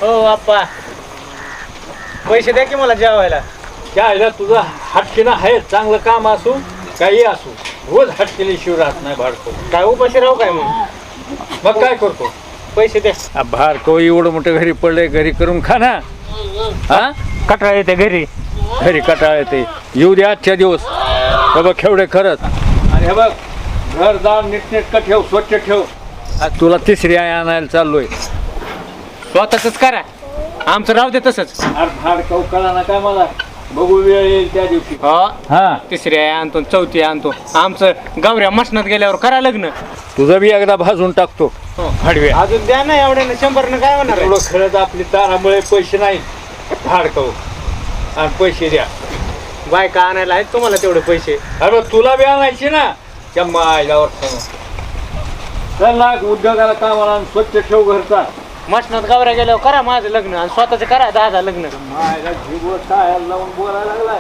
हो आप्पा, पैसे द्या की मला जेवायला. काय तुझा हटकेनं आहे, चांगलं काम असू काही असू, रोज हटकेली शिव राहत नाही भाडको. काय उपाशी राहू काय मग काय करतो? पैसे द्या. भाडको एवढं मोठं घरी पडलंय, घरी करून खा ना. हा, कटाळा येते घरी. घरी कटाळ येते. येऊ दे आजच्या दिवस. हे बघ खेवडे खरंच. आणि हे बघ घरदार नीटनेटकं ठेव, स्वच्छ ठेव. आज तुला तिसरी आई आणायला चाललोय. स्वतःच करा, आमचं राहू दे तसंच. अरे भाडकाऊ कळा ना काय मला, बघू वेळ येईल त्या दिवशी. हा, तिसरी आहे आणतो, चौथी आणतो. आमचं गावऱ्या मशनात गेल्यावर करा लग्न. तुझं बी एकदा भाजून टाकतो. हडवे अजून द्या ना, एवढ्यानं 100 काय होणार आहे? एवढं खरंच आपली तारामुळे पैसे नाही. भाडकाऊ आणि पैसे द्या. बायका आणायला आहेत तुम्हाला तेवढे पैसे? अरे तुला बी आणायचे ना त्या मायलावर. चल ना उद्योगाला कामाला आणि स्वच्छ ठेव घरचा. मशनात गावऱ्या गेल्यावर करा माझं लग्न आणि स्वतःच करा 10 लग्न. मायला जीव लावून बोलायला लागलाय.